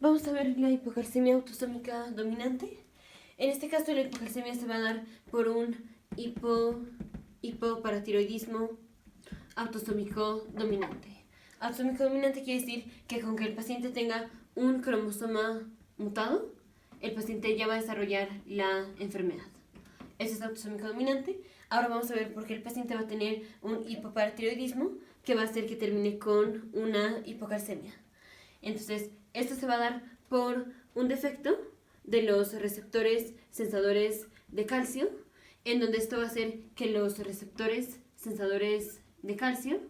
Vamos a ver la hipocalcemia autosómica dominante. En este caso, la hipocalcemia se va a dar por un hipoparatiroidismo autosómico dominante. Autosómico dominante quiere decir que con que el paciente tenga un cromosoma mutado, el paciente ya va a desarrollar la enfermedad. Ese es autosómico dominante. Ahora vamos a ver por qué el paciente va a tener un hipoparatiroidismo que va a hacer que termine con una hipocalcemia. Entonces, esto se va a dar por un defecto de los receptores sensadores de calcio, en donde esto va a hacer que los receptores sensadores de calcio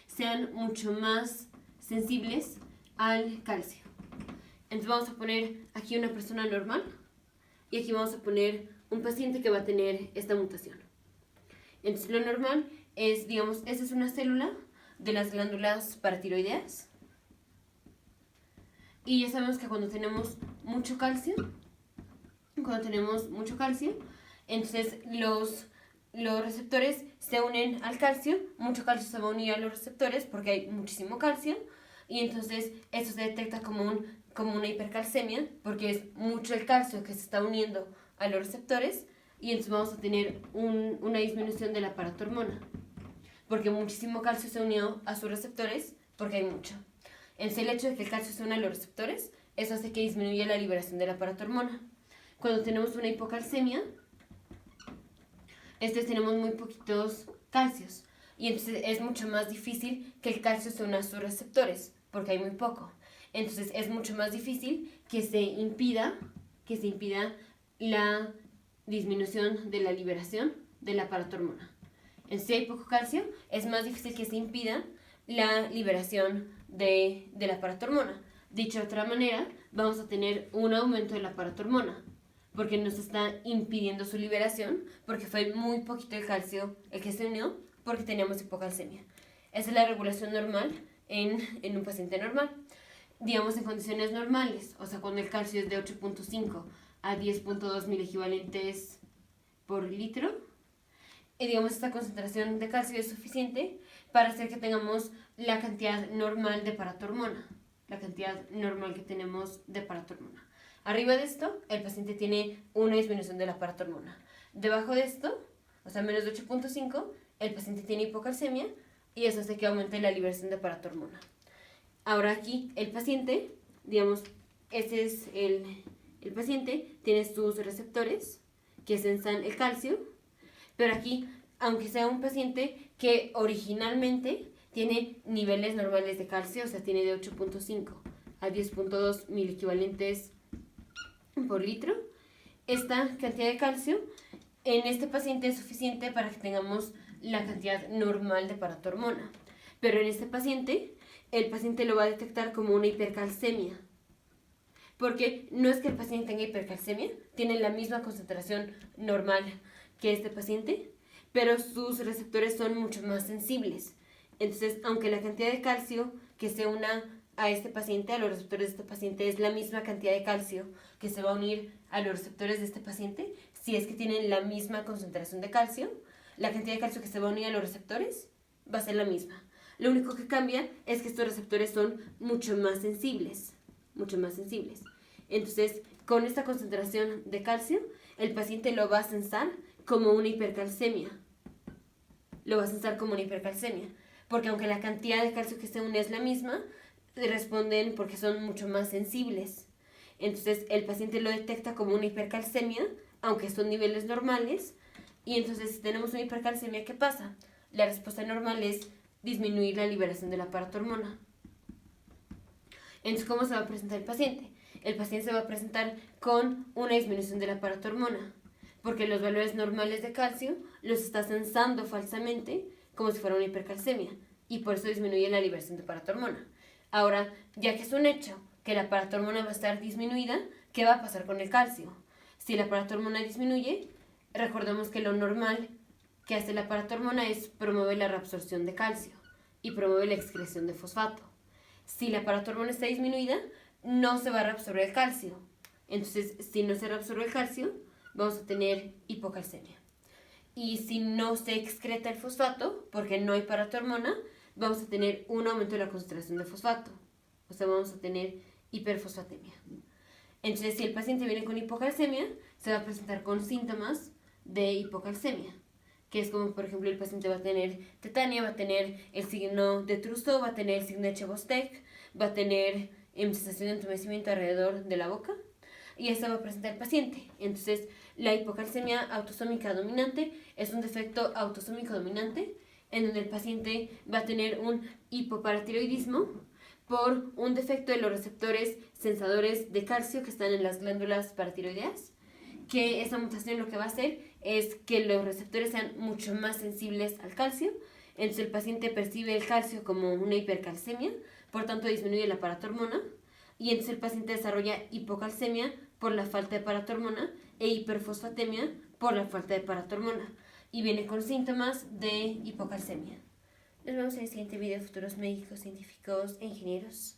sean mucho más sensibles al calcio. Entonces vamos a poner aquí una persona normal y aquí vamos a poner un paciente que va a tener esta mutación. Entonces lo normal es, digamos, esta es una célula de las glándulas paratiroideas. Y ya sabemos que cuando tenemos mucho calcio, entonces los receptores se unen al calcio, mucho calcio se va a unir a los receptores porque hay muchísimo calcio, y entonces esto se detecta como una hipercalcemia porque es mucho el calcio que se está uniendo a los receptores, y entonces vamos a tener una disminución de la paratormona porque muchísimo calcio se unió a sus receptores porque hay mucho. Entonces el hecho de que el calcio se une a los receptores, eso hace que disminuya la liberación de la paratormona. Cuando tenemos una hipocalcemia, tenemos muy poquitos calcios, y entonces es mucho más difícil que el calcio se una a sus receptores porque hay muy poco. Entonces es mucho más difícil que se impida la disminución de la liberación de la paratormona. Si hay poco calcio, es más difícil que se impida la liberación de la paratormona. Dicho de otra manera, vamos a tener un aumento de la paratormona porque nos está impidiendo su liberación, porque fue muy poquito el calcio el que se unió porque teníamos hipocalcemia. Esa es la regulación normal en un paciente normal. Digamos en condiciones normales, o sea, cuando el calcio es de 8.5 a 10.2 miliequivalentes por litro, digamos esta concentración de calcio es suficiente para hacer que tengamos la cantidad normal de paratormona, la cantidad normal que tenemos de paratormona. Arriba de esto, el paciente tiene una disminución de la paratormona. Debajo de esto, o sea, menos de 8.5, el paciente tiene hipocalcemia y eso hace que aumente la liberación de paratormona. Ahora aquí, el paciente, digamos, este es el paciente, tiene sus receptores que sensan el calcio, pero aquí, aunque sea un paciente que originalmente tiene niveles normales de calcio, o sea, tiene de 8.5 a 10.2 miliequivalentes por litro, esta cantidad de calcio en este paciente es suficiente para que tengamos la cantidad normal de paratormona. Pero en este paciente, el paciente lo va a detectar como una hipercalcemia. Porque no es que el paciente tenga hipercalcemia, tiene la misma concentración normal que este paciente, pero sus receptores son mucho más sensibles. Entonces, aunque la cantidad de calcio que se una a este paciente, a los receptores de este paciente, es la misma cantidad de calcio que se va a unir a los receptores de este paciente, si es que tienen la misma concentración de calcio, la cantidad de calcio que se va a unir a los receptores va a ser la misma. Lo único que cambia es que estos receptores son mucho más sensibles. Entonces, con esta concentración de calcio, el paciente lo va a sensar como una hipercalcemia. Porque aunque la cantidad de calcio que se une es la misma, responden porque son mucho más sensibles. Entonces, el paciente lo detecta como una hipercalcemia, aunque son niveles normales. Y entonces, si tenemos una hipercalcemia, ¿qué pasa? La respuesta normal es disminuir la liberación de la paratormona. Entonces, ¿cómo se va a presentar el paciente? El paciente se va a presentar con una disminución de la paratormona, porque los valores normales de calcio los está sensando falsamente como si fuera una hipercalcemia, y por eso disminuye la liberación de paratormona. Ahora, ya que es un hecho que la paratormona va a estar disminuida, ¿qué va a pasar con el calcio? Si la paratormona disminuye, recordemos que lo normal que hace la paratormona es promover la reabsorción de calcio y promueve la excreción de fosfato. Si la paratormona está disminuida, no se va a reabsorber el calcio. Entonces, si no se reabsorbe el calcio, vamos a tener hipocalcemia. Y si no se excreta el fosfato, porque no hay paratormona, vamos a tener un aumento de la concentración de fosfato. O sea, vamos a tener hiperfosfatemia. Entonces, si el paciente viene con hipocalcemia, se va a presentar con síntomas de hipocalcemia, que es como, por ejemplo, el paciente va a tener tetania, va a tener el signo de Trousseau, va a tener el signo de Chebostek, va a tener sensación de entumecimiento alrededor de la boca, y eso va a presentar el paciente. Entonces, la hipocalcemia autosómica dominante es un defecto autosómico dominante en donde el paciente va a tener un hipoparatiroidismo por un defecto de los receptores sensadores de calcio que están en las glándulas paratiroideas, que esa mutación lo que va a hacer es que los receptores sean mucho más sensibles al calcio. Entonces el paciente percibe el calcio como una hipercalcemia, por tanto disminuye la paratormona, y entonces el paciente desarrolla hipocalcemia por la falta de paratormona e hiperfosfatemia por la falta de paratormona, y viene con síntomas de hipocalcemia. Nos vemos en el siguiente video, futuros médicos, científicos e ingenieros.